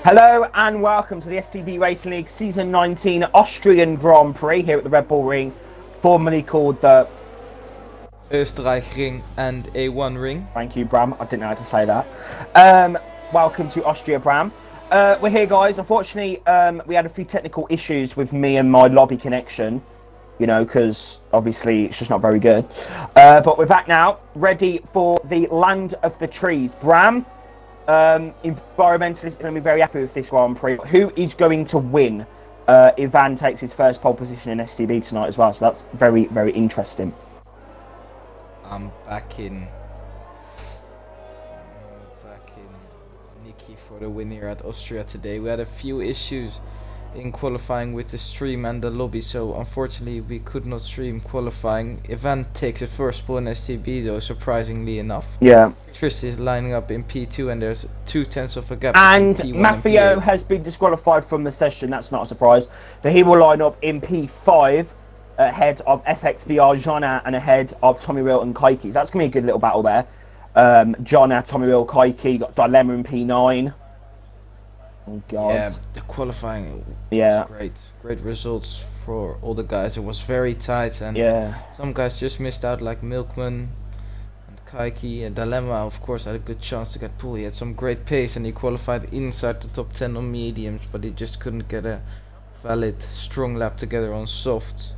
Hello and welcome to the STB Racing League Season 19 Austrian Grand Prix here at the Red Bull Ring, formerly called the Österreich Ring and A1 Ring. Thank you, Bram. I didn't know how to say that. Welcome to Austria, Bram. We're here, guys. Unfortunately, we had a few technical issues with me and my lobby connection, you know, because obviously it's just not very good. But we're back now, ready for the Land of the Trees. Bram, environmentalists are going to be very happy with this Grand Prix. Who is going to win? Ivan takes his first pole position in STB tonight as well, so that's very, very interesting. I'm back in Nikki for the win here at Austria today. We had a few issues in qualifying with the stream and the lobby, so unfortunately we could not stream qualifying. Ivan takes a first pole in STB though, surprisingly enough. Yeah. Tris is lining up in P2 and there's 2/10 of a gap And between P1 Maffeo and P8. has been disqualified from the session. That's not a surprise. So he will line up in P5 ahead of FXBR Jonna and ahead of Tommy Real and Kaiki. So that's going to be a good little battle there. Jonna, Tommy Real, Kaiki, got Dilemma in P9. Oh God. Yeah, the qualifying Yeah. was great results for all the guys. It was very tight and Yeah. some guys just missed out, like Milkman and Kaiki. And Dilemma of course had a good chance to get pulled. He had some great pace and he qualified inside the top 10 on mediums, but he just couldn't get a valid strong lap together on soft.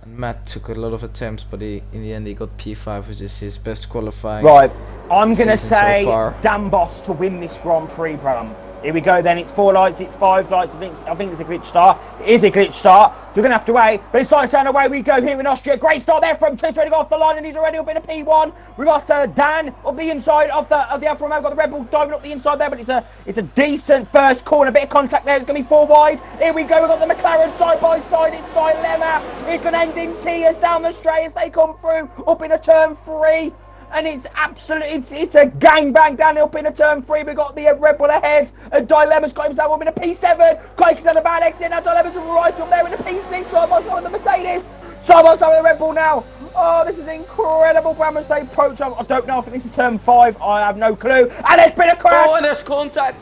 And Matt took a lot of attempts, but in the end he got P5, which is his best qualifying. Right, I'm going to season say so far. Dan Boss to win this Grand Prix, Bram. Here we go then, it's 4 lights, it's 5 lights, I think it's a glitch start. It is a glitch start, you're going to have to wait, but it's lights down, away we go here in Austria. Great start there from Tris, ready to go off the line, and he's already up in a P1. We've got Dan up the inside of the Alfa Romeo, got the Red Bull diving up the inside there, but it's a decent first corner, bit of contact there, it's going to be 4 wide. Here we go, we've got the McLaren side by side, it's Dilemma. It's going to end in tears down the straight as they come through, up in a turn 3. And it's absolutely, it's a gangbang down up in a turn 3. We've got the Red Bull ahead. And Dilemma's got himself up in a P7. Kaiki's had a bad exit. Now Dilemma's right up there in a P6. Side by side with the Mercedes. Side by side with the Red Bull now. Oh, this is incredible. Brammer's they approach. I don't know if this is turn 5. I have no clue. And there's been a crash. Oh, and there's contact.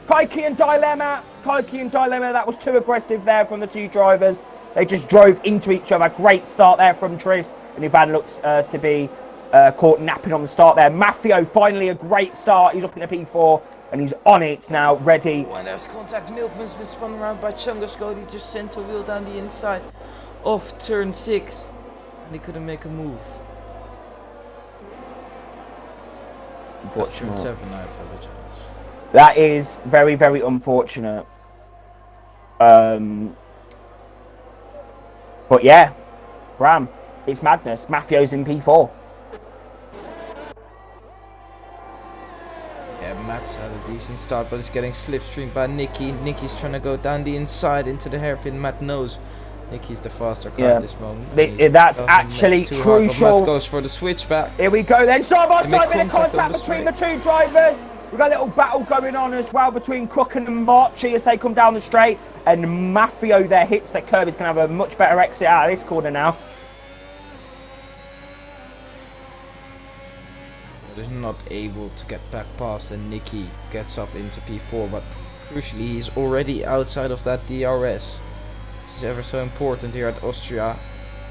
Kaiki and Dilemma. That was too aggressive there from the two drivers. They just drove into each other. Great start there from Tris. And Ivan looks to be caught napping on the start there. Maffeo, finally a great start. He's up in a P4 and he's on it now, ready. Oh, and there's contact. Milkman's been spun around by Chungasco. He just sent a wheel down the inside of turn 6 and he couldn't make a move. That's turn 7, I apologize. That is very, very unfortunate. But yeah, Bram, it's madness. Maffeo's in P4. Yeah, Matt's had a decent start, but it's getting slipstreamed by Nicky. Nicky's trying to go down the inside into the hairpin. Matt knows Nicky's the faster car at this moment. That's actually crucial. Matt goes for the switchback. Here we go then. Side by side, bit of contact between the two drivers. We've got a little battle going on as well between Crooken and Marchi as they come down the straight. And Maffeo there hits the curb. He's going to have a much better exit out of this corner now. Is not able to get back past, and Nicky gets up into P4, but crucially he's already outside of that DRS, which is ever so important here at Austria.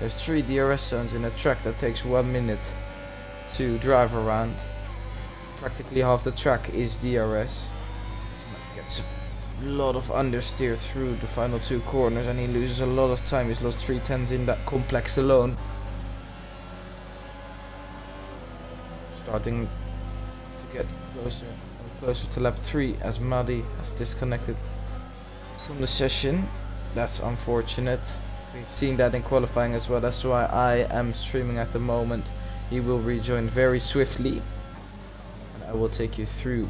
There's 3 DRS zones in a track that takes 1 minute to drive around. Practically half the track is DRS. So Matt gets a lot of understeer through the final 2 corners and he loses a lot of time. He's lost 3/10 in that complex alone. Starting to get closer and closer to lap 3 as Madi has disconnected from the session. That's unfortunate. We've seen that in qualifying as well. That's why I am streaming at the moment. He will rejoin very swiftly and I will take you through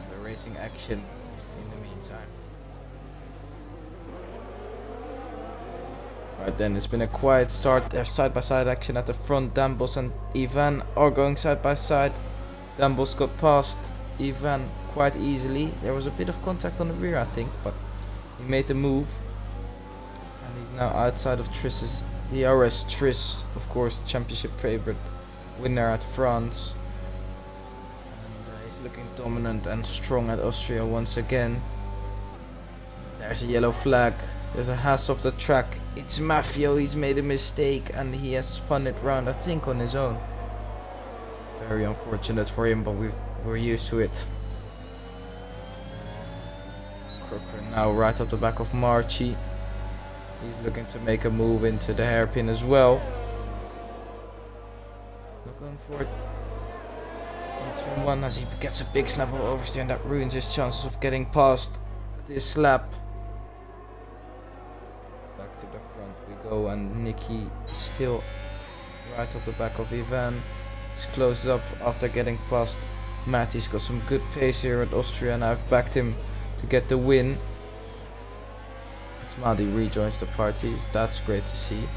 the racing action in the meantime. Right then, it's been a quiet start. There's side-by-side action at the front. Dambos and Ivan are going side-by-side. Dambos got past Ivan quite easily. There was a bit of contact on the rear, I think, but he made the move. And he's now outside of Tris's DRS. Tris, of course, championship favorite, winner at France. And he's looking dominant and strong at Austria once again. There's a yellow flag. There's a Haas off the track. It's Maffio. He's made a mistake and he has spun it round, I think, on his own. Very unfortunate for him, but we're used to it. Crooker now right up the back of Marchi. He's looking to make a move into the hairpin as well. He's not going for it. In turn 1 as he gets a big snap of oversteer, and that ruins his chances of getting past this lap. Back to the front we go, and Nicky still right up the back of Ivan. He's closed up after getting past Matt. He's got some good pace here at Austria, and I've backed him to get the win. As Madi rejoins the parties, that's great to see.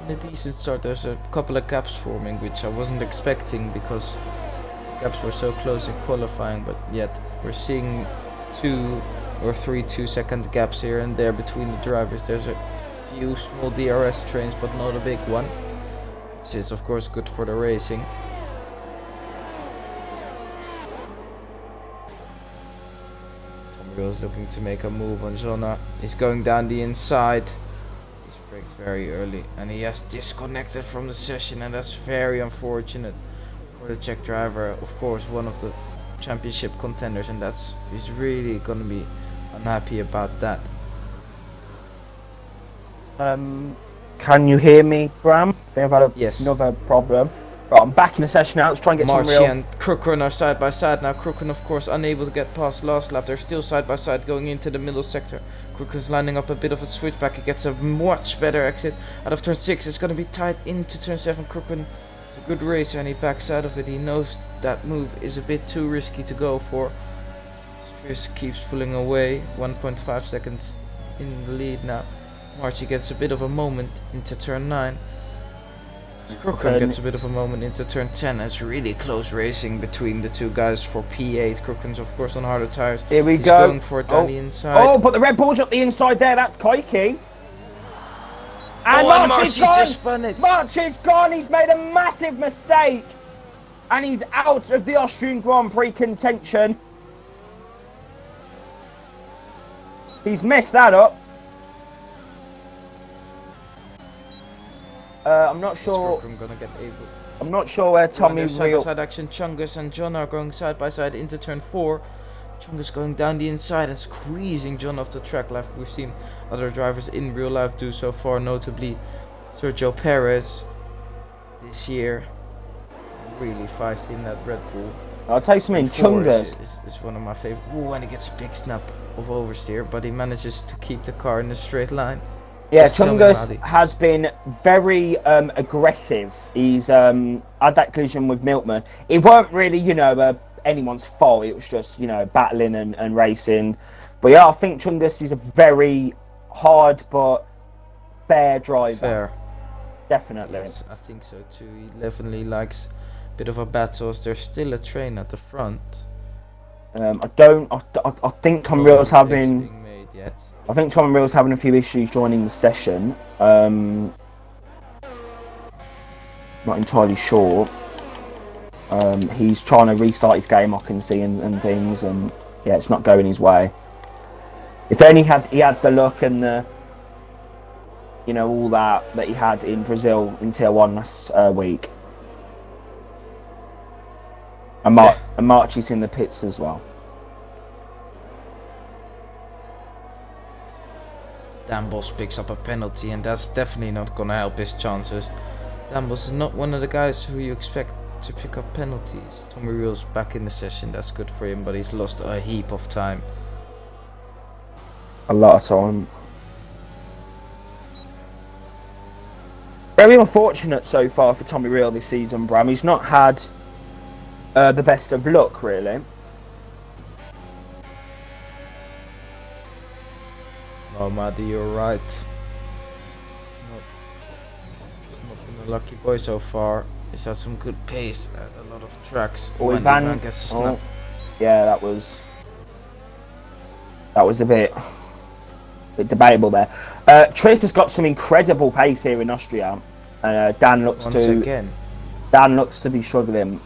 A decent start. There's a couple of gaps forming, which I wasn't expecting because gaps were so close in qualifying, but yet we're seeing 2 or 3 2-second gaps here and there between the drivers. There's a few small DRS trains, but not a big one, which is of course good for the racing. Tom Rill's looking to make a move on Zona. He's going down the inside. He's braked very early and he has disconnected from the session, and that's very unfortunate for the Czech driver, of course one of the championship contenders, and he's really gonna be unhappy about that. Can you hear me, Bram? I've had another problem. Right, I'm back in the session now. Let's try and get some real... Marchi and Crooker are side by side now. Crooker, of course, unable to get past last lap. They're still side by side going into the middle sector. Crooker's lining up a bit of a switchback. He gets a much better exit out of turn 6. It's going to be tied into turn 7. Crooker is a good racer and he backs out of it. He knows that move is a bit too risky to go for. Striss keeps pulling away. 1.5 seconds in the lead now. Marchi gets a bit of a moment into turn 9. Crooker gets a bit of a moment into turn 10. It's really close racing between the two guys for P8. Crooker's of course on harder tires. Here we He's go. Going for it down the inside. Oh, but the Red Bull's up the inside there. That's Koike. And Marchi's just spun it. Marchi's gone. He's made a massive mistake. And he's out of the Austrian Grand Prix contention. He's messed that up. I'm not sure. I'm not sure where Tommy side by side action. Chungus and John are going side by side into turn 4. Chungus going down the inside and squeezing John off the track. Like we've seen other drivers in real life do so far, notably Sergio Perez this year. Really feisty in that Red Bull. I'll tell you something. Chungus is one of my favorite. Ooh, and he gets a big snap of oversteer, but he manages to keep the car in a straight line. Yeah, Chungus has been very aggressive. He's had that collision with Milkman. It weren't really, you know, anyone's fault. It was just, you know, battling and racing. But yeah, I think Chungus is a very hard but fair driver. Fair. Definitely. Yes, I think so too. He definitely likes a bit of a battle. There's still a train at the front. I think Tom Reel's having... Being made yet. I think Tom Reel's having a few issues joining the session. Not entirely sure. He's trying to restart his game, I can see, and things, and yeah, it's not going his way. If only he had the luck and the, you know, all that he had in Brazil in Tier 1 last week. And Marchi's in the pits as well. Dan Bos picks up a penalty, and that's definitely not gonna help his chances. Dan Bos is not one of the guys who you expect to pick up penalties. Tommy Reel's back in the session, that's good for him, but he's lost a heap of time. A lot of time. Very unfortunate so far for Tommy Reel this season, Bram. He's not had the best of luck, really. Oh, Maddy, you're right. It's not been a lucky boy so far. He's had some good pace at a lot of tracks. Oh, When Ivan gets a snap. Yeah, that was a bit debatable there. Tris has got some incredible pace here in Austria. Dan looks to be struggling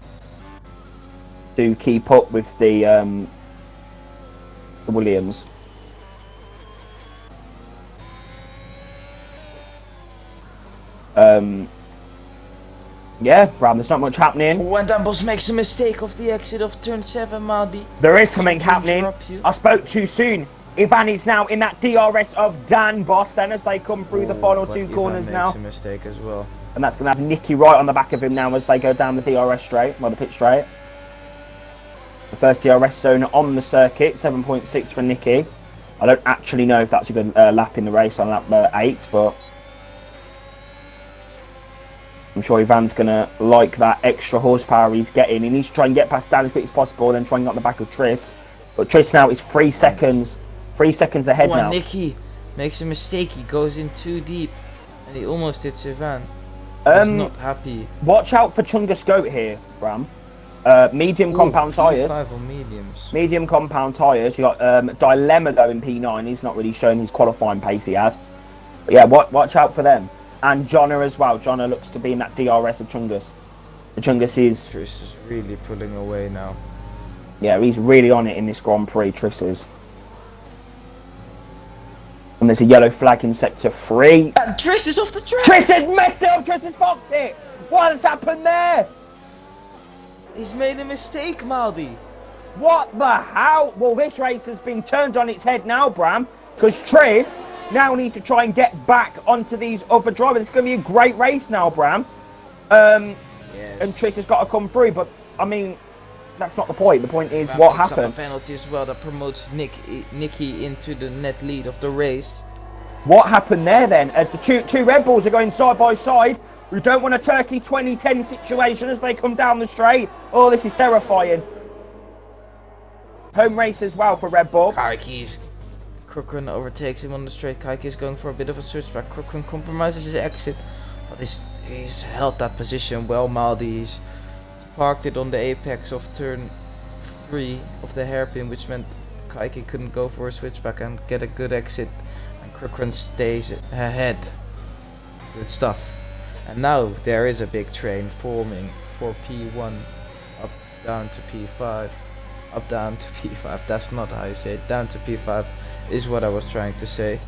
to keep up with the Williams. Yeah, Bram, there's not much happening. When Dan Bos makes a mistake of the exit of turn 7, Maldi. There is something happening. I spoke too soon. Ivan is now in that DRS of Dan Boss then as they come through the final two corners now. Makes a mistake as well. And that's going to have Nicky right on the back of him now as they go down the DRS straight, well, the pit straight. The first DRS zone on the circuit, 7.6 for Nicky. I don't actually know if that's a good lap in the race on lap 8, but I'm sure Ivan's going to like that extra horsepower he's getting. He needs to try and get past Dan as quick as possible, then try and get on the back of Tris. But Tris now is 3 seconds. 3 seconds ahead now. Nicky makes a mistake. He goes in too deep, and he almost hits Ivan. He's not happy. Watch out for Chungus Goat here, Bram. Medium compound tyres. Mediums. Medium compound tyres. You got Dilemma though in P9. He's not really shown his qualifying pace he has. But yeah, watch out for them. And Jonna as well. Jonna looks to be in that DRS of Chungus. The Chungus is... Tris is really pulling away now. Yeah, he's really on it in this Grand Prix, Tris is. And there's a yellow flag in sector 3. Tris is off the track! Tris has messed it up! Tris has fucked it! What has happened there? He's made a mistake, Maldi. What the hell? Well, this race has been turned on its head now, Bram. Because Tris now needs to try and get back onto these other drivers. It's going to be a great race now, Bram. Yes. And Tris has got to come through. But, I mean, that's not the point. The point is what happened. Up a penalty as well that promotes Nicky into the net lead of the race. What happened there then? As the two Red Bulls are going side by side. We don't want a Turkey 2010 situation as they come down the straight. Oh, this is terrifying. Home race as well for Red Bull. Crooken overtakes him on the straight. Kaiki is going for a bit of a switchback. Crooken compromises his exit, but he's held that position well. Maldi, he's parked it on the apex of turn 3 of the hairpin, which meant Kaiki couldn't go for a switchback and get a good exit, and Crooken stays ahead. Good stuff. And now there is a big train forming for P1 up down to P5. Up down to P5, that's not how you say it. Down to P5 is what I was trying to say.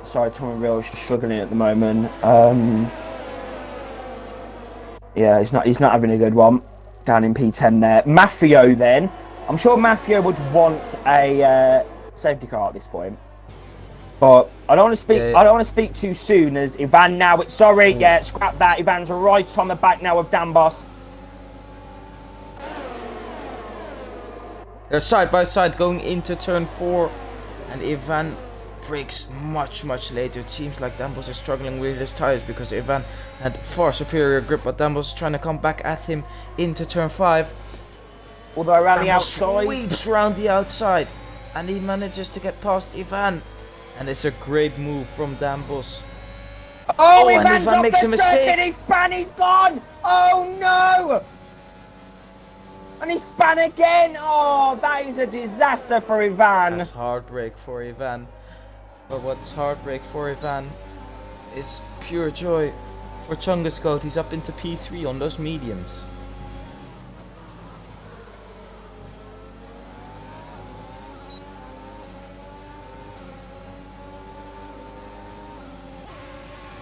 Sorry, Tom Real is struggling at the moment. Yeah, he's not having a good one down in P10 there. Mafio then. I'm sure Mafio would want a safety car at this point. But I don't want to speak. Yeah. I don't want to speak too soon. As Ivan now, scrap that. Ivan's right on the back now of Dan Boss. They're side by side going into turn 4, and Ivan brakes much later. It seems like Dan Boss is struggling with his tires because Ivan had far superior grip, but Dan Boss is trying to come back at him into turn 5. Although around the outside, sweeps around the outside, and he manages to get past Ivan, and it's a great move from Dan Boss. Oh, and Ivan makes a mistake. He's gone. Oh no! And he span again. Oh, that is a disaster for Ivan. That's heartbreak for Ivan. But what's heartbreak for Ivan is pure joy for Chungus Goat. He's up into P3 on those mediums.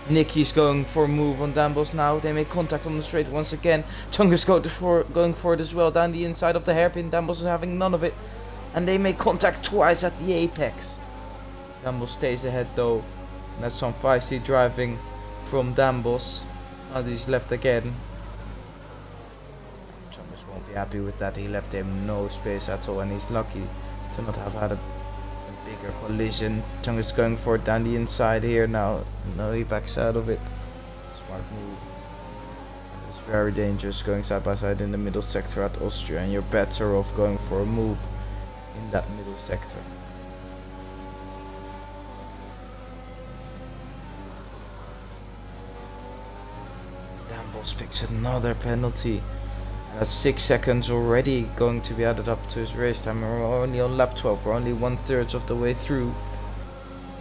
Nicky's going for a move on Dan Boss now. They make contact on the straight once again. Chungus going for it as well down the inside of the hairpin. Dan Boss is having none of it. And they make contact twice at the apex. Dan Boss stays ahead though. And that's some feisty driving from Dan Boss. Now he's left again. Chungus won't be happy with that. He left him no space at all, and he's lucky to not have had a bigger collision. Chungus going for it down the inside here now. No, he backs out of it. Smart move. It's very dangerous going side by side in the middle sector at Austria, and you're better off going for a move in that middle sector. Damn, Boss picks another penalty. And that's 6 seconds already going to be added up to his race time. We're only on lap 12, we're only 1/3 of the way through.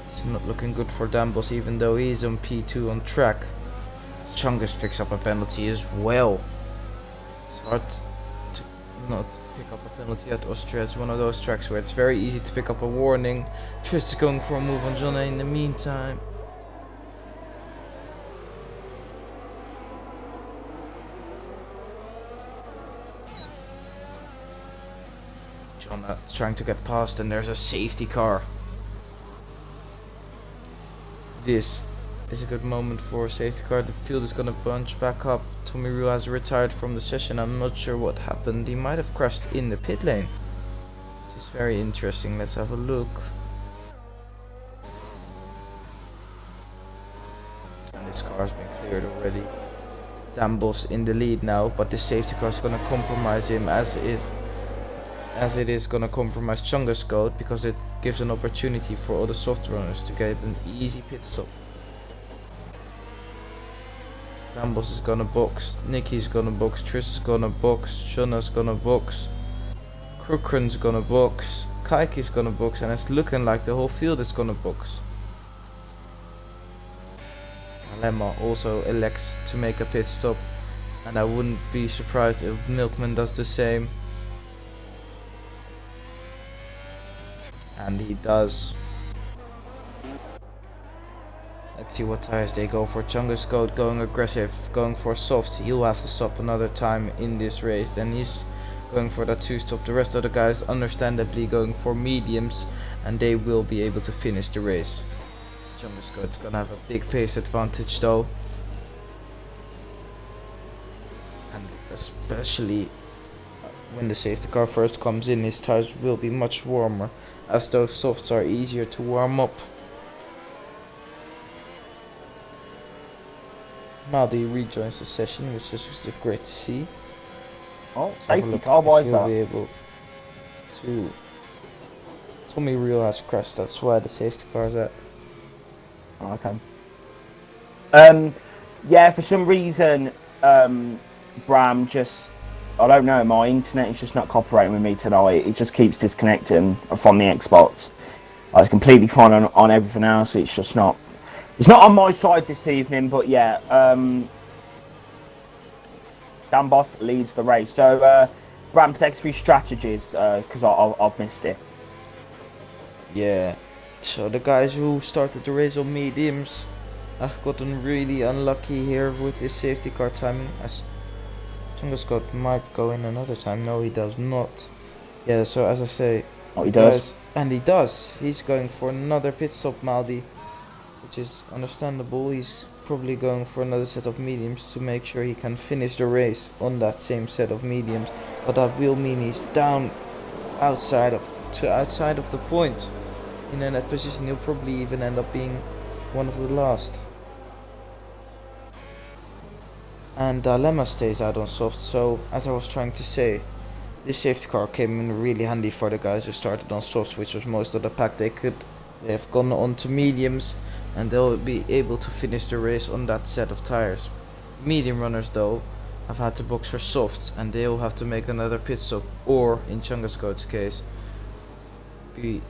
It's not looking good for Dambos, even though he's on P2 on track. Chungus picks up a penalty as well. It's hard to not pick up a penalty at Austria. It's one of those tracks where it's very easy to pick up a warning. Tris is going for a move on Jonna in the meantime. Jonna is trying to get past, and there's a safety car. This is a good moment for a safety car. The field is gonna bunch back up. Tommy Rue has retired from the session. I'm not sure what happened. He might have crashed in the pit lane, which is very interesting. Let's have a look. And this car has been cleared already. Dambos in the lead now, but the safety car is gonna compromise him, as it is gonna compromise Chungus Code, because it gives an opportunity for all the soft runners to get an easy pit stop. Dambos is gonna box, Nicky's gonna box, Tris is gonna box, Jonna's gonna box, Krukren's gonna box, Kaiki's gonna box, and it's looking like the whole field is gonna box. Lemma also elects to make a pit stop, and I wouldn't be surprised if Milkman does the same. And he does. Let's see what tires they go for. Chungus Code going aggressive, going for softs. He'll have to stop another time in this race. Then he's going for that 2-stop. The rest of the guys understandably going for mediums, and they will be able to finish the race. Chungus Code's gonna have a big pace advantage though. And especially when the safety car first comes in, his tires will be much warmer, as those softs are easier to warm up. Maldi rejoins the session, which is just great to see. Oh, safety car, why is that? Be able to. Tommy Real has crashed, that's why the safety car is at. Oh, okay. Yeah, for some reason, Bram just, I don't know, my internet is just not cooperating with me tonight. It just keeps disconnecting from the Xbox. I was completely fine on everything else. It's just not. It's not on my side this evening, but yeah. Dambos leads the race. So, Bram, takes 3 strategies because I've missed it. Yeah. So the guys who started the race on mediums have gotten really unlucky here with this safety car timing. As Chungus Code might go in another time. No, he does not. Yeah, so as I say, he does. And he does. He's going for another pit stop, Maldi, which is understandable. He's probably going for another set of mediums to make sure he can finish the race on that same set of mediums. But that will mean he's down outside of the point. In a net position, he'll probably even end up being one of the last. And Lemma stays out on soft, so as I was trying to say, this safety car came in really handy for the guys who started on softs, which was most of the pack. They have gone on to mediums, and they'll be able to finish the race on that set of tires. Medium runners though have had to box for softs, and they'll have to make another pit stop, or in Chungus Code's case, get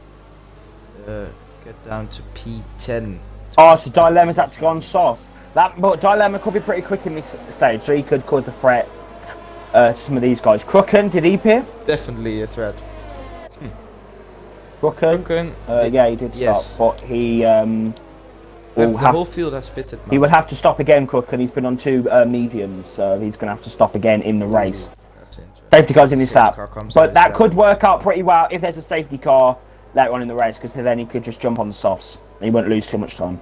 down to P10. Oh, so Dilemma's actually gone soft. But Dilemma could be pretty quick in this stage, so he could cause a threat to some of these guys. Kruken, did he appear? Definitely a threat. Kruken? Yeah, he did stop, but he the whole field has pitted. He will have to stop again, Kruken. He's been on 2 mediums, so he's going to have to stop again in the race. That's interesting. Safety car's in his lap. But that could work out pretty well if there's a safety car later on in the race, because then he could just jump on the softs. And he won't lose too much time.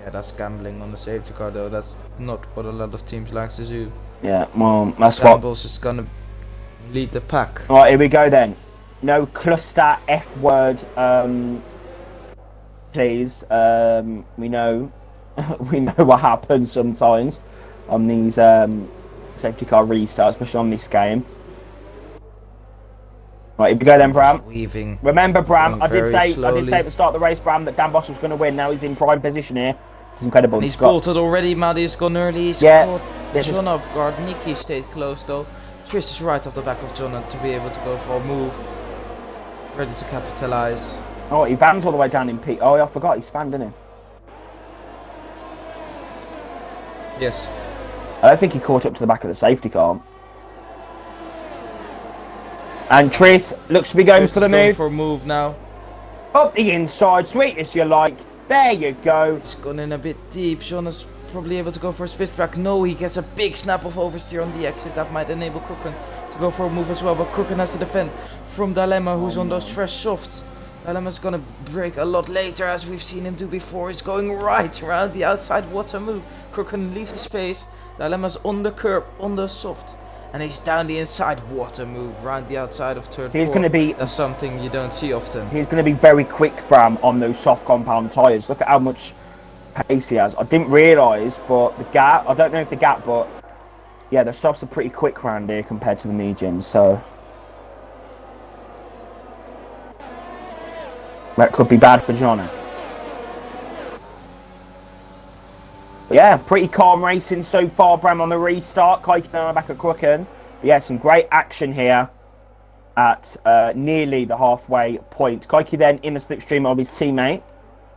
Yeah, that's gambling on the safety car though. That's not what a lot of teams like to do. Yeah, well, that's Dambos is gonna lead the pack. Alright, here we go then. No cluster F word, please. We know we know what happens sometimes. on these safety car restarts, especially on this game. Right, here we go then, Bram. Weaving. Remember, Bram, I did say Slowly. at the start of the race, Bram, that Dan Boss was going to win. Now he's in prime position here. It's incredible. And he's bolted already. Maddy's gone early. He's Yeah. caught John off guard. Nicky stayed close though. Tris is right off the back of John to be able to go for a move. Ready to capitalize. Oh, he vans all the way down in P. Oh, I forgot he spanned, didn't he? Yes. I don't think he caught up to the back of the safety car. And Tris looks to be going Tris for the is going move. for a move now. Up the inside, sweet as you like. There you go. He's gone in a bit deep. John is probably able to go for a split track. No, he gets a big snap of oversteer on the exit. That might enable Crooken to go for a move as well. But Crooken has to defend from Dilemma, who's on those fresh softs. Dilemma's gonna break a lot later, as we've seen him do before. He's going right around the outside water move. Crooken leaves the space. Dilemma's on the curb, on the soft. And he's down the inside water move around the outside of turn 4. He's going to be. That's something you don't see often. He's going to be very quick, Bram, on those soft compound tyres. Look at how much pace he has. I didn't realise, but the gap. I don't know if the gap, but yeah, the softs are pretty quick round here compared to the mediums. So that could be bad for Johnny. Yeah, pretty calm racing so far, Bram, on the restart. Kaiken on the back of Crooken. Yeah, some great action here at nearly the halfway point. Kaiki then in the slipstream of his teammate.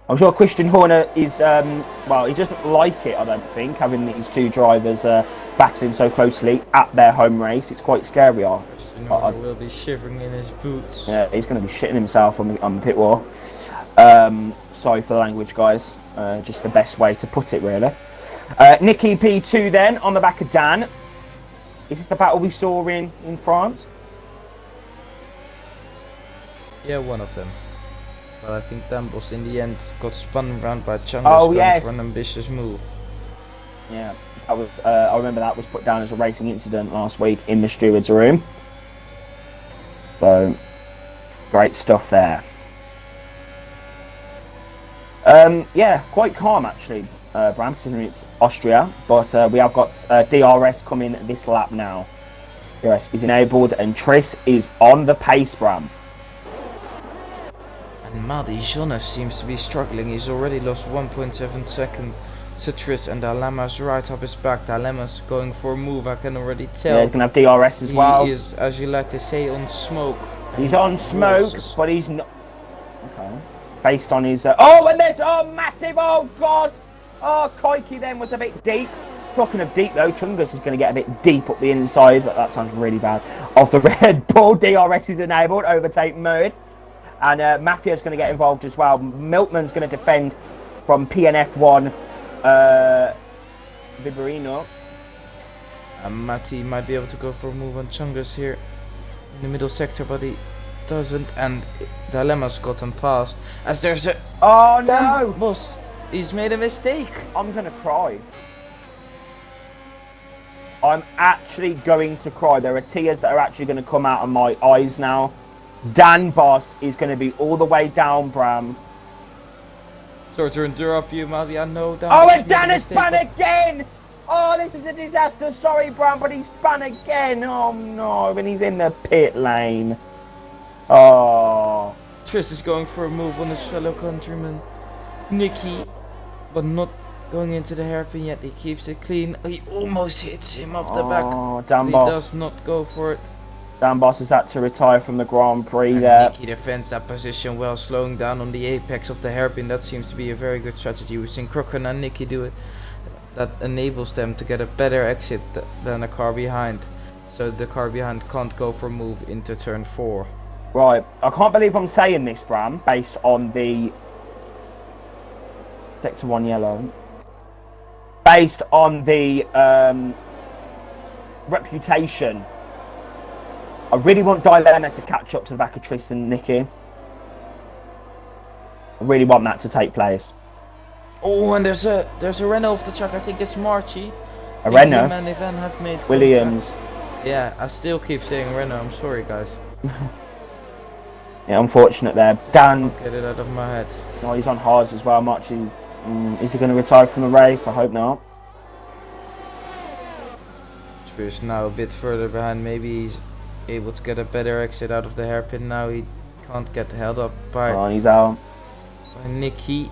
I'm sure Christian Horner is, well, he doesn't like it, I don't think, having these two drivers battling so closely at their home race. It's quite scary. Christian Horner will be shivering in his boots. Yeah, he's going to be shitting himself on the pit wall. Sorry for the language, guys. Just the best way to put it, really. Nicky P2 then on the back of Dan. Is it the battle we saw in France? Yeah, one of them. But I think Dambos in the end got spun around by Chungus going for an ambitious move. Yeah, that was, I remember that was put down as a racing incident last week in the steward's room. So, great stuff there. Yeah, quite calm actually, Bram, considering it's Austria. But we have got DRS coming this lap now. DRS is enabled and Tris is on the pace, Bram. And Madi Jonas seems to be struggling. He's already lost 1.7 seconds to Tris, and Dilemma's right up his back. Dilemma's going for a move, I can already tell. Yeah, he's going to have DRS as well. He is, as you like to say, on smoke. He's on smoke, but he's not. Okay. Based on his. Oh, and there's. Oh, massive. Oh, God. Oh, Koiki then was a bit deep. Talking of deep, though, Chungus is going to get a bit deep up the inside, but that sounds really bad. Of the Red Bull, DRS is enabled, overtake mode. And Mafia's going to get involved as well. Miltman's going to defend from PNF1 Viborino. And Matti might be able to go for a move on Chungus here in the middle sector, but he doesn't. And Dilemma's gotten past. As there's a... Oh, no! Boss, he's made a mistake. I'm going to cry. I'm actually going to cry. There are tears that are actually going to come out of my eyes now. Dan Boss is going to be all the way down, Bram. Sorry to interrupt you, Madi. I know Dan. Oh, and Dan has spun again! Oh, this is a disaster. Sorry, Bram, but he's spun again. Oh, no. And he's in the pit lane. Oh. Tris is going for a move on his fellow countryman, Nicky, but not going into the hairpin yet. He keeps it clean. He almost hits him up the back. Dan He Boss. does not go for it. Dan Boss has had to retire from the Grand Prix And there. Nicky defends that position well, slowing down on the apex of the hairpin. That seems to be a very good strategy. We've seen Crooken and Nicky do it. That enables them to get a better exit than a car behind. So the car behind can't go for a move into turn 4. Right, I can't believe I'm saying this, Bram, based on the Sector 1 yellow. Based on the reputation. I really want Dilemma to catch up to the back of Tris and Nicky. I really want that to take place. Oh, and there's a Renault off the track. I think it's Marchi. A Renault? Him and Ivan have made Williams. contact. Yeah, I still keep saying Renault. I'm sorry, guys. Yeah, unfortunate there. Just Dan. can't get it out of my head. Oh, he's on hards as well. Marchi. Is he going to retire from the race? I hope not. Chris now a bit further behind. Maybe he's able to get a better exit out of the hairpin. Now he can't get held up by, Oh, he's out. by Nicky.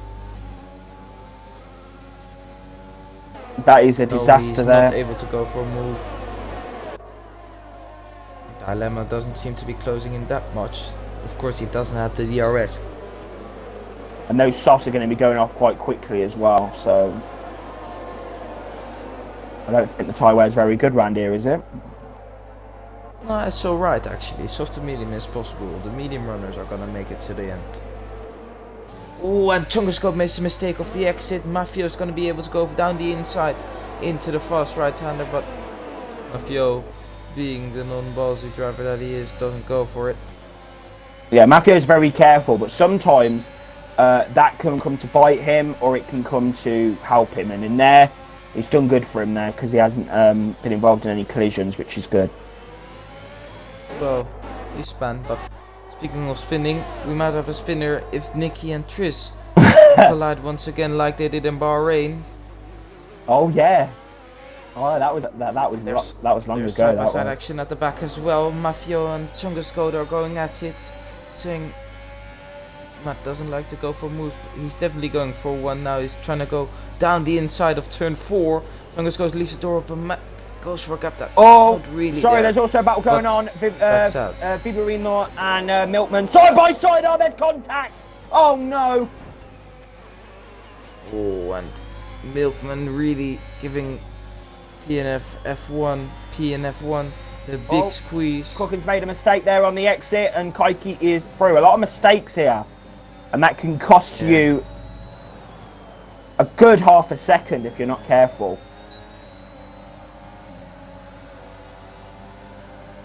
That is a No, disaster he's there. not able to go for a move. Dilemma doesn't seem to be closing in that much. Of course, he doesn't have the DRS. And those softs are going to be going off quite quickly as well, so I don't think the tyre wear is very good round here, is it? No, it's alright actually. Soft to medium is possible. The medium runners are gonna make it to the end. Oh, and Chongoscope makes a mistake of the exit. Mafio is gonna be able to go down the inside into the fast right-hander, but Mafio, being the non-ballsy driver that he is, doesn't go for it. Yeah, Mafio is very careful, but sometimes that can come to bite him, or it can come to help him. And in there, it's done good for him there because he hasn't been involved in any collisions, which is good. Well, he spun, but speaking of spinning, we might have a spinner if Nicky and Tris collide once again like they did in Bahrain. Oh yeah. Oh, that was long ago. Side by side action at the back as well. Mafio and Chongoscope are going at it, saying Matt doesn't like to go for moves, but he's definitely going for one now. He's trying to go down the inside of turn 4. Chongoscope leaves the door open. Matt goes for a gap that's not really sorry, there. there's also a battle going on. Backs out. Viverino and Milkman side by side. Oh, there's contact. Oh no. Oh, and Milkman really giving PNF F1 the big squeeze. Cookins made a mistake there on the exit, and Kaiki is through. A lot of mistakes here, and that can cost you a good half a second if you're not careful.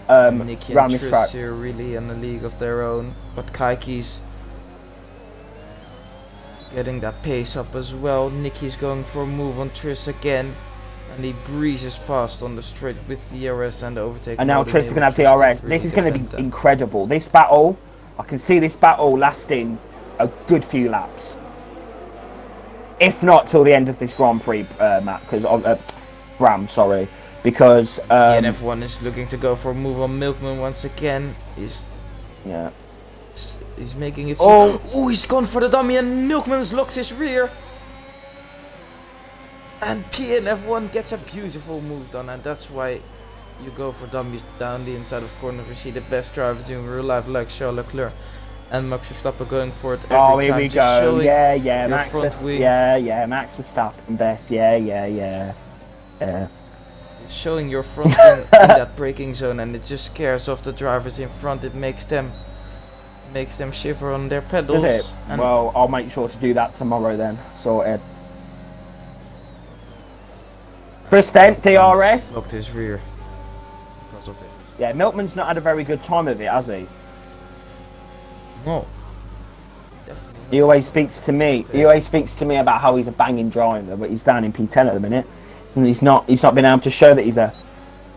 Nicky and Tris here really in a league of their own, but Kaiki's getting that pace up as well. Nicky's going for a move on Tris again, and he breezes past on the straight with the DRS and overtake. And now Tris is going to have DRS. This is going to be incredible. This battle, I can see this battle lasting a good few laps, if not till the end of this Grand Prix, Matt, because Bram, sorry. Because and F1 is looking to go for a move on Milkman once again. He's making it. Oh, he's gone for the dummy, and Milkman's locked his rear. And PNF1 gets a beautiful move done, and that's why you go for dummies down the inside of corner. We see the best drivers in real life, like Charles Leclerc and Max Verstappen, going for it every time. Here we just go. Yeah, Max front wing. Max Verstappen best. Yeah. Showing your front wing in that braking zone, and it just scares off the drivers in front. It makes them shiver on their pedals. Does it? Well, I'll make sure to do that tomorrow then. Sorted. First dent, DRS. Locked his rear because of it. Yeah, Milkman's not had a very good time of it, has he? No. Definitely. He always speaks to me. He always speaks to me about how he's a banging driver, but he's down in P10 at the minute. And he's not been able to show that he's a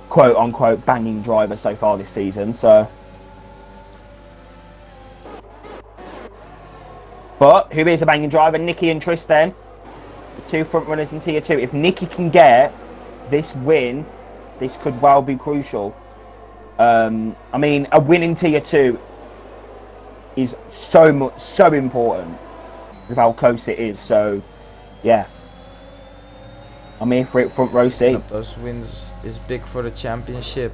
quote unquote banging driver so far this season, so. But who is a banging driver? Nicky and Tristan, the two front runners in tier 2. If Nicky can get this win, this could well be crucial. I mean, a win in tier 2 is so important with how close it is, so yeah. I'm here for it, front row seat. Those wins is big for the championship,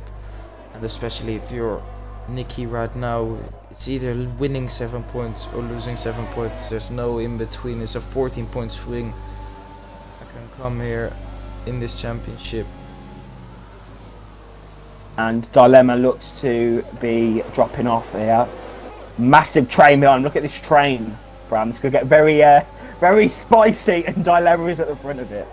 and especially if you're Nicky right now, it's either winning 7 points or losing 7 points. There's no in between. It's a 14-point swing that can come here in this championship. And Dilemma looks to be dropping off here. Massive train behind. Look at this train, Bram. It's going to get very spicy, and Dilemma is at the front of it.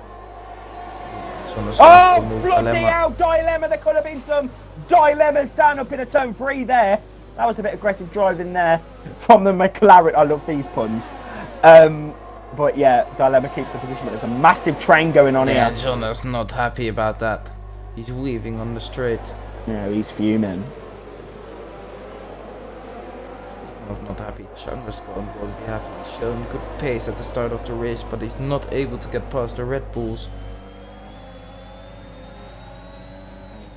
Oh, bloody hell, Dilemma. There could have been some Dilemmas down up in a turn 3 there. That was a bit aggressive driving there from the McLaren. I love these puns. But yeah, Dilemma keeps the position, but there's a massive train going on here. Jonas not happy about that. He's weaving on the straight. Yeah, he's fuming. Speaking of not happy, Chongoscope won't be happy. He's showing good pace at the start of the race, but he's not able to get past the Red Bulls.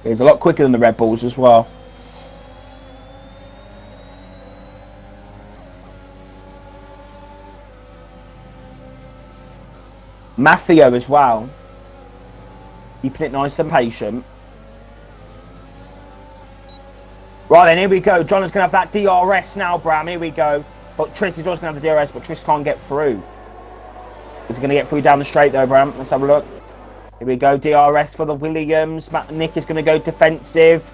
He's a lot quicker than the Red Bulls as well. Maffeo as well. Keeping it nice and patient. Right then, here we go. John is going to have that DRS now, Bram. Here we go. But Tris is also going to have the DRS, but Tris can't get through. He's going to get through down the straight though, Bram. Let's have a look. Here we go. DRS for the Williams. Nick is going to go defensive.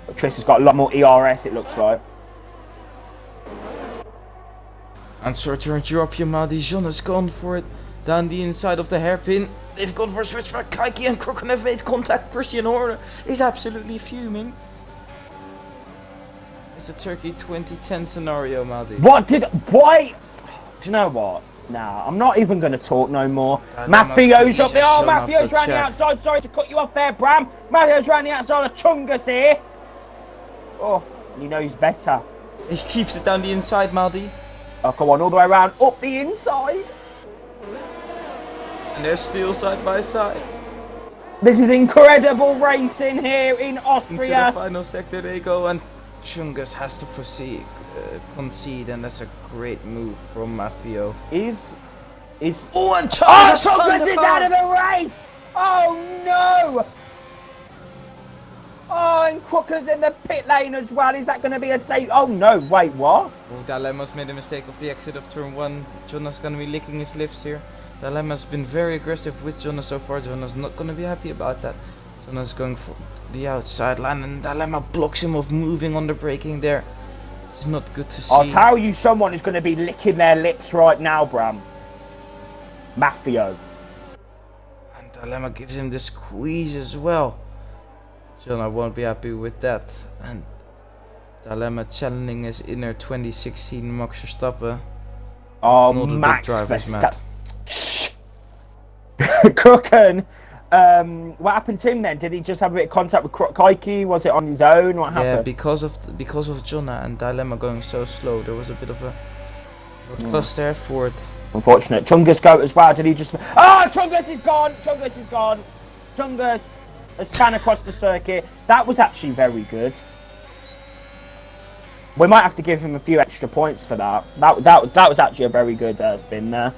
But Tris has got a lot more ERS, it looks like. And so turns Europe, Yamadi. John has gone for it. Down the inside of the hairpin. They've gone for a switch back. Kaiki and Crocken have made contact. Christian Horner is absolutely fuming. It's a Turkey 2010 scenario, Madi. Why? Do you know what? Nah, I'm not even going to talk no more. Maffeo's up there. Oh, Maffeo's round the outside. Sorry to cut you off there, Bram. Maffeo's round the outside of Chungus here. Oh, he knows better. He keeps it down the inside, Madi. Oh, come on, all the way around. Up the inside. And they're still side by side. This is incredible racing here in Austria. Into the final sector they go, and Chungus has to concede, and that's a great move from Maffeo. Oh, and Chungus is out of the race! Oh no! Oh, and Crooker's in the pit lane as well. Is that going to be a safe? Oh no! Wait, what? Oh, Dilemma's made a mistake of the exit of turn 1. Jonas going to be licking his lips here. Dilemma's been very aggressive with Jonas so far. Jonas not going to be happy about that. Jonas going for the outside line, and Dilemma blocks him off moving on the braking there. It's not good to see. I'll tell you, someone is going to be licking their lips right now, Bram. Maffeo. And Dilemma gives him the squeeze as well. Jonah won't be happy with that. And Dilemma challenging his inner 2016 Max Verstappen. Oh, not Max a big driver's Matt. Crooken. What happened to him then? Did he just have a bit of contact with Kaiki? Was it on his own? What happened? Yeah, because of Jonah and Dilemma going so slow, there was a bit of a cluster effort. Unfortunate. Chungus go as well. Did he just? Oh, Chungus is gone. Chungus is gone. Chungus has spun across the circuit. That was actually very good. We might have to give him a few extra points for that. That was actually a very good spin there.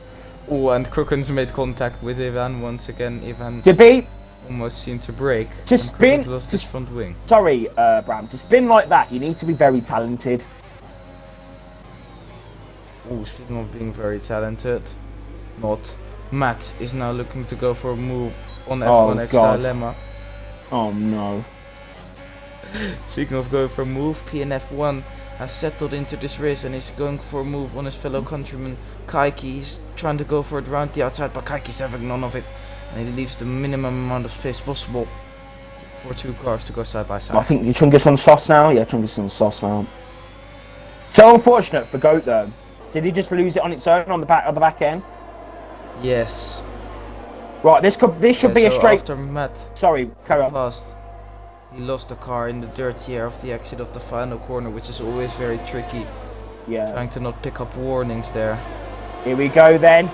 Oh, and Crooken's made contact with Ivan once again. Ivan to be almost seemed to break. To spin, lost his front wing. Sorry, Bram. To spin like that, you need to be very talented. Oh, speaking of being very talented, not. Matt is now looking to go for a move on F1X Dilemma. Oh no. Speaking of going for a move, PNF1 has settled into this race and is going for a move on his fellow countryman Kaiki. He's trying to go for it round the outside, but Kaiki's having none of it, and he leaves the minimum amount of space possible for two cars to go side by side. I think Chungus on sauce now. Yeah, Chungus on sauce now. So unfortunate for Goat though. Did he just lose it on its own on the back end? Yes. Right, this should be a straight. After Matt Sorry, carry on. Passed. He lost the car in the dirty air of the exit of the final corner, which is always very tricky. Yeah. Trying to not pick up warnings there. Here we go then.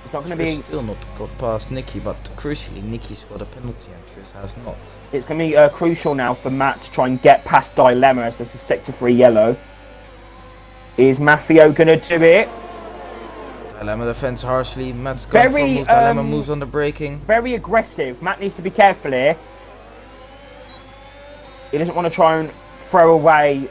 It's not going to be. Still not got past Nicky, but crucially Nicky's got a penalty and Tris has not. It's going to be crucial now for Matt to try and get past Dilemma as this is sector 3 yellow. Is Maffeo going to do it? Dilemma defends harshly. Matt's going for a move. Dilemma moves on the braking. Very aggressive. Matt needs to be careful here. He doesn't want to try and throw away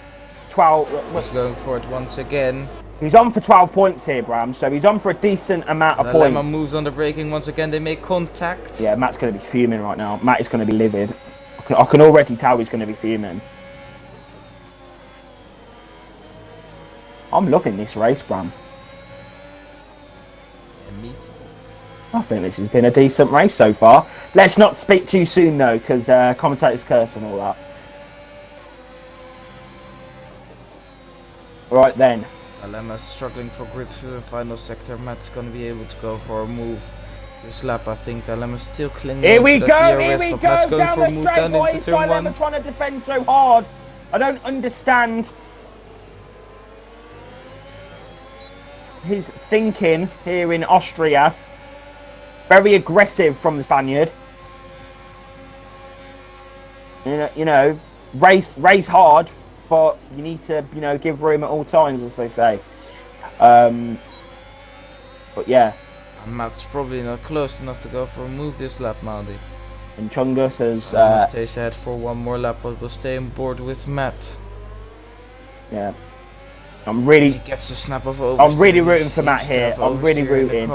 12. He's going for it once again. He's on for 12 points here, Bram. So he's on for a decent amount of points. Dilemma moves on the braking once again. They make contact. Yeah, Matt's going to be fuming right now. Matt is going to be livid. I can already tell he's going to be fuming. I'm loving this race, Bram. Me too. I think this has been a decent race so far. Let's not speak too soon though, because commentators curse and all that. Right then. Dilemma's struggling for grip through the final sector. Matt's gonna be able to go for a move this lap. I think Dilemma's still clinging here on we to go, that DRS, here we but go, Matt's going down for a the move straight, down boys. into turn 1. Dilemma trying to defend so hard. I don't understand his thinking here in Austria. Very aggressive from the Spaniard. You know, race hard, but you need to, you know, give room at all times, as they say. But yeah. And Matt's probably not close enough to go for a move this lap, Maldi. And Chungus has... stays ahead for one more lap, but will stay on board with Matt. Yeah. I'm really... He gets a snap of oversteer. I'm really rooting for Matt here. I'm really rooting.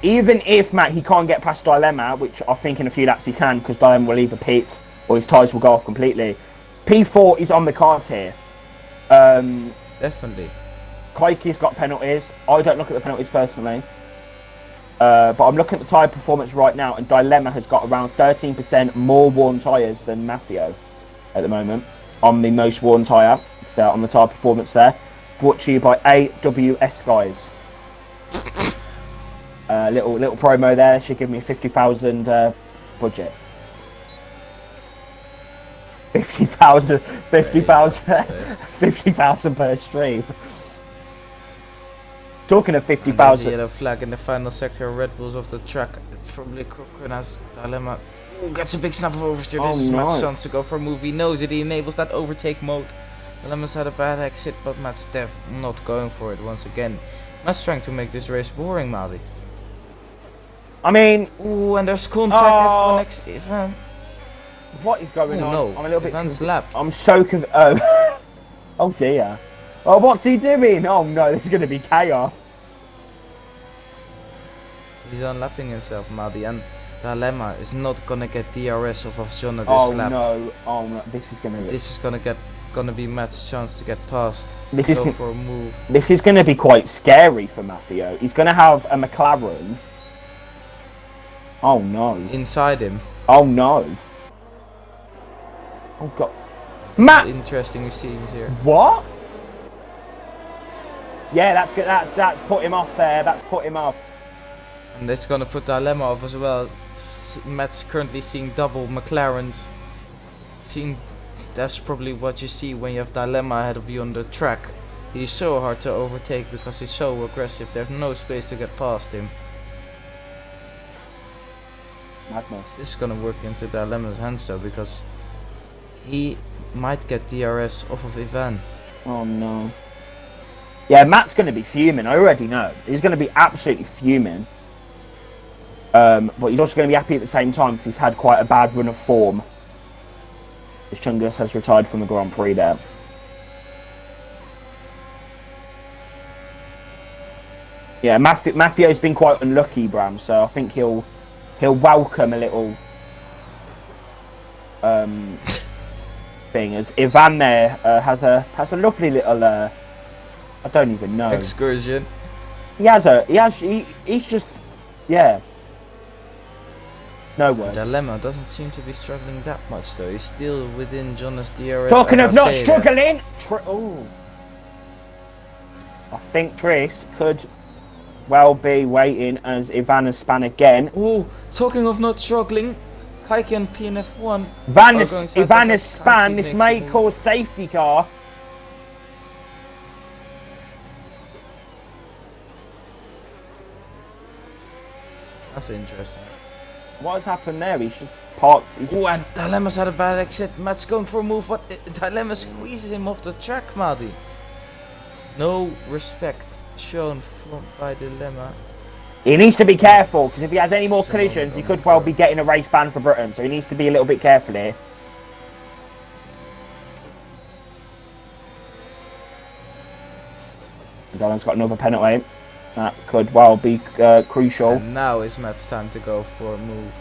Even if Matt, he can't get past Dilemma, which I think in a few laps he can, because Dilemma will either pit or his tyres will go off completely. P4 is on the cards here. Definitely. Kaiki's got penalties. I don't look at the penalties personally. But I'm looking at the tyre performance right now, and Dilemma has got around 13% more worn tyres than Maffio at the moment on the most worn tyre. So on the tyre performance there. Brought to you by AWS guys. Little promo there. Should give me a 50,000 budget. 50,000 per stream. Talking of 50,000. Yellow flag in the final sector. Red Bulls off the track. It's probably Crooked as Dilemma. Ooh, gets a big snap of oversteer. This is Matt's chance to go for a move. He knows it. He enables that overtake mode. Dilemma's had a bad exit, but Matt's not going for it once again. Matt's trying to make this race boring, Maldi. I mean... Ooh, and there's contact for next event. What is going on? No, I'm a little bit Ivan's lapped. I'm so confused. Oh. Oh dear. Oh, what's he doing? Oh no, this is going to be chaos. He's unlapping himself, Maldi, and Dilemma is not going to get DRS off of John at this lap. Oh no, this is going to be... This is gonna be Matt's chance to get past. This is go for a move. This is going to be quite scary for Maffio. He's going to have a McLaren. Oh no. Inside him. Oh no. Oh god. Matt. Interesting scenes here. What? Yeah, that's good. That's put him off there. That's put him off. And it's gonna put Dilemma off as well. Matt's currently seeing double McLarens. That's probably what you see when you have Dilemma ahead of you on the track. He's so hard to overtake because he's so aggressive. There's no space to get past him. Madness. This is gonna work into Dilemma's hands though, because he might get DRS off of Ivan. Oh no. Yeah, Matt's going to be fuming. I already know. He's going to be absolutely fuming. But he's also going to be happy at the same time because he's had quite a bad run of form. As Chungus has retired from the Grand Prix there. Yeah, Maffio's been quite unlucky, Bram. So I think he'll welcome a little thing. As Ivan there has a lovely little. I don't even know. Excursion. He's just, yeah. No words. Dilemma doesn't seem to be struggling that much though. He's still within Jonas DRS. Talking of not struggling, I think Tris could well be waiting as Ivana span again. Oh, talking of not struggling, Kaiki and PNF1. Ivana's span. This may cause safety car. That's interesting. What has happened there? He's just parked. Oh, and Dilemma's had a bad exit. Matt's going for a move, but Dilemma squeezes him off the track, Madi. No respect shown by Dilemma. He needs to be careful, because if he has any more collisions, he could well be getting a race ban for Britain. So he needs to be a little bit careful here. Dilemma's got another penalty. That could well be crucial. And now is Matt's time to go for a move.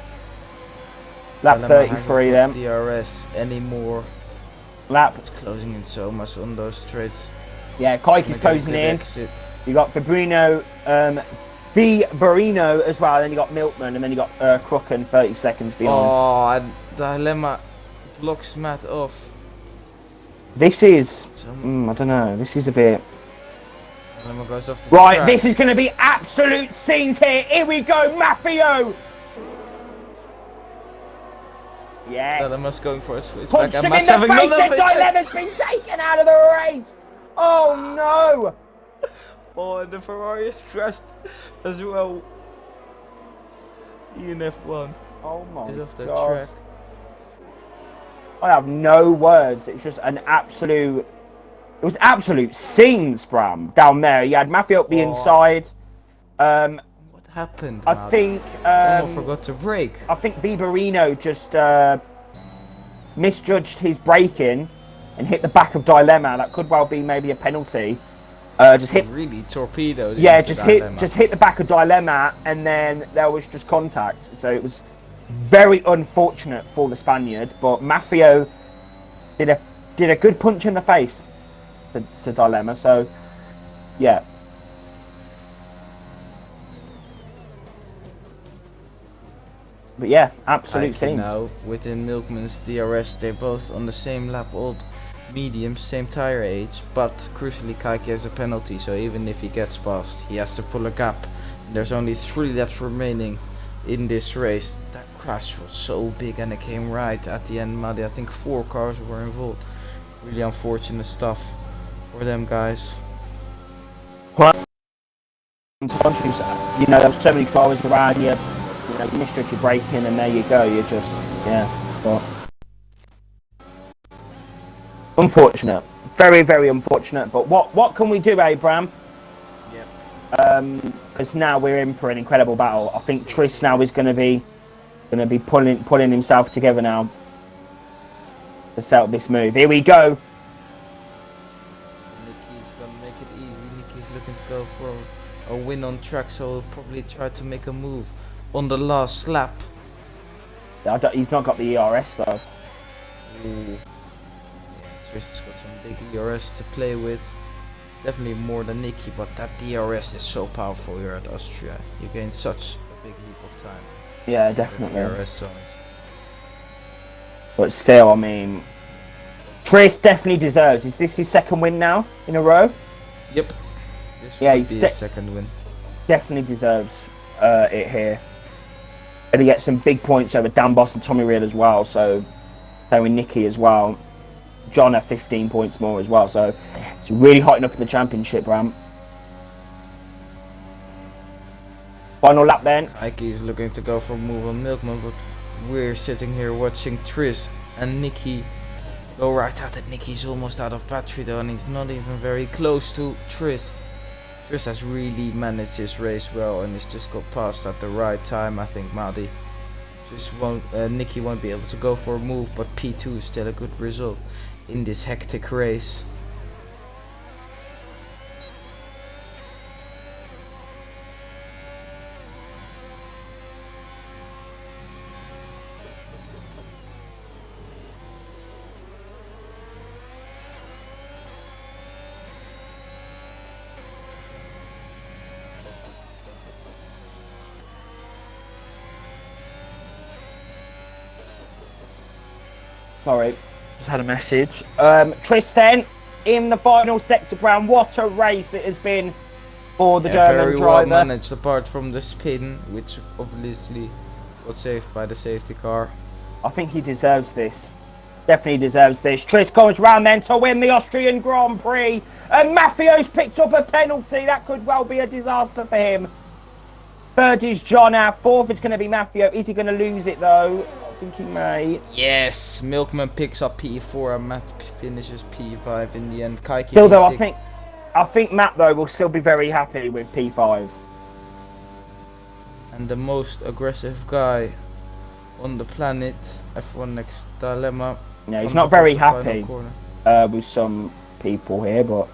Lap 33 then. DRS anymore. Lap. It's closing in so much on those straights. Yeah, Kaiki's closing in. Exit. You got Fabrino, Barino as well. Then you got Milkman, and then you got Crooken 30 seconds behind. Oh, and Dilemma blocks Matt off. This is, I don't know. This is a bit. Dilemma goes off the right, track. this is going to be absolute scenes here. Here we go, Maffio. Yes. Dilemma's going for a switch Punched back, him and Matt's in the having face, and Dilemma's been taken out of the race. Oh no! Oh, and the Ferrari has crashed as well. ENF1 Oh my is off the God. track. I have no words. It's just an absolute... It was absolute scenes, Bram, down there. You had Matthew up the inside. What happened, I Matt? think... Someone forgot to brake. I think Viborino just misjudged his braking and hit the back of Dilemma. That could well be maybe a penalty. Just hit... Really torpedoed. Yeah, into just Dilemma. hit the back of Dilemma, and then there was just contact. So it was very unfortunate for the Spaniard, but Maffio did a good punch in the face to Dilemma. So yeah. But yeah, absolute scenes. Now within Milkman's DRS, they're both on the same lap, old medium, same tire age, but crucially Kaiki has a penalty, so even if he gets past, he has to pull a gap. There's only 3 laps remaining in this race. That crash was so big and it came right at the end, Madi. I think 4 cars were involved. Really unfortunate stuff for them guys. Well, you know, there were so many drivers around you. You know, you misjudge your braking, and there you go. You just, yeah, but unfortunate, very, very unfortunate. But what can we do, Abraham? Yep. Because now we're in for an incredible battle. I think Tris now is going to be pulling himself together now to set up this move. Here we go. Nicky's gonna make it easy. Nicky's looking to go for a win on track, so he'll probably try to make a move on the last lap. He's not got the ERS though. Ooh. Yeah, Tris has got some big ERS to play with. Definitely more than Nicky, but that DRS is so powerful here at Austria. You gain such a big heap of time. Yeah, definitely. DRS zones. But still, I mean, Tris definitely deserves. Is this his second win now in a row? Yep. This would be his second win. Definitely deserves it here. And he gets some big points over Dan Boss and Tommy Real as well. So, same with Nicky as well. John had 15 points more as well. So, it's really hotting up in the championship, Ram. Final lap then. Ike's looking to go for a move on Milkman, but we're sitting here watching Tris and Nicky go right at it. Nicky's almost out of battery though, and he's not even very close to Tris. Tris has really managed his race well, and he's just got past at the right time, I think, Madi. Nicky won't be able to go for a move, but P2 is still a good result in this hectic race. Sorry, just had a message. Tristan in the final sector, Brown. What a race it has been for the German very driver. Well managed, apart from the spin, which obviously was saved by the safety car. I think he deserves this. Definitely deserves this. Tris comes round then to win the Austrian Grand Prix, and Maffio's picked up a penalty. That could well be a disaster for him. Third is John. Our fourth is going to be Maffio. Is he going to lose it though? I think he may. Yes, Milkman picks up P4 and Matt finishes P5 in the end. Kaiki still though, P6. I think Matt though will still be very happy with P5. And the most aggressive guy on the planet, F1 next Dilemma. Yeah, he's not very happy with some people here, but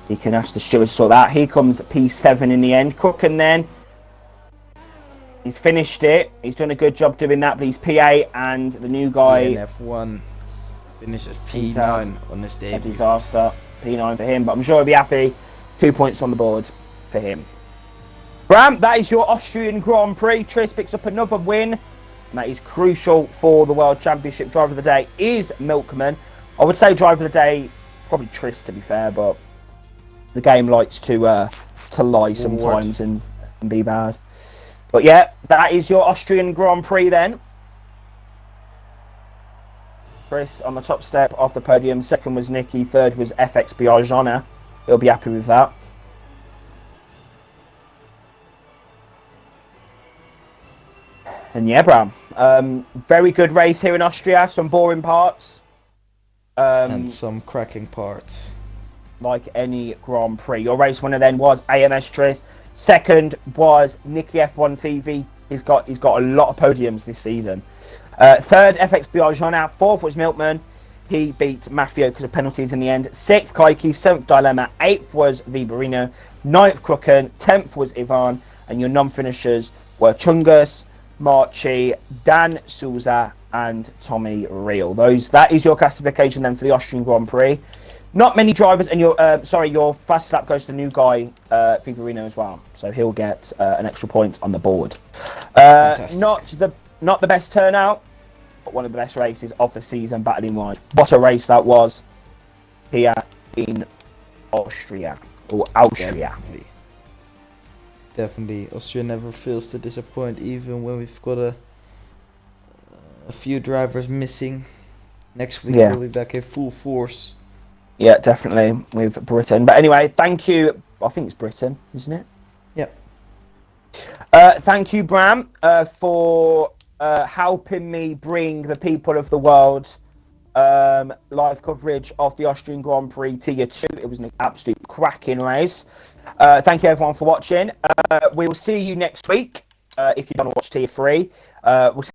he can ask the stewards to sort that. Here comes P7 in the end. Cook, and then he's finished it. He's done a good job doing that, but he's P8, and the new guy in F1 finishes P9 on this debut. A disaster. P9 for him, but I'm sure he'll be happy. 2 points on the board for him. Bram, that is your Austrian Grand Prix. Tris picks up another win, and that is crucial for the World Championship. Driver of the day is Milkman. I would say driver of the day, probably Tris to be fair, but the game likes to lie sometimes and be bad. But yeah, that is your Austrian Grand Prix then. Chris on the top step of the podium. Second was Nicky. Third was FXB Arjona. He'll be happy with that. And yeah, Bram, very good race here in Austria. Some boring parts. And some cracking parts. Like any Grand Prix. Your race winner then was AMS Tris. Second was Nicky F1 TV. He's got a lot of podiums this season. Third, FXB Arjona. Fourth was Milkman. He beat Mafio because of penalties in the end. Sixth, Kaiki. Seventh, Dilemma. Eighth was Viborino. Ninth, Kruken. 10th was Ivan. And your non-finishers were Chungus, Marchi, Dan Souza, and Tommy Reel. That is your classification then for the Austrian Grand Prix. Not many drivers, and your fastest lap goes to the new guy, Viborino as well. So he'll get an extra point on the board. Not the best turnout, but one of the best races of the season, battling wise. What a race that was here in Austria. Definitely. Austria never fails to disappoint, even when we've got a few drivers missing. Next week we'll be back in full force. Yeah, definitely, with Britain. But anyway, thank you. I think it's Britain, isn't it? Yep. Thank you, Bram, for helping me bring the people of the world live coverage of the Austrian Grand Prix Tier 2. It was an absolute cracking race. Thank you, everyone, for watching. We will see you next week if you want to watch Tier 3. We'll see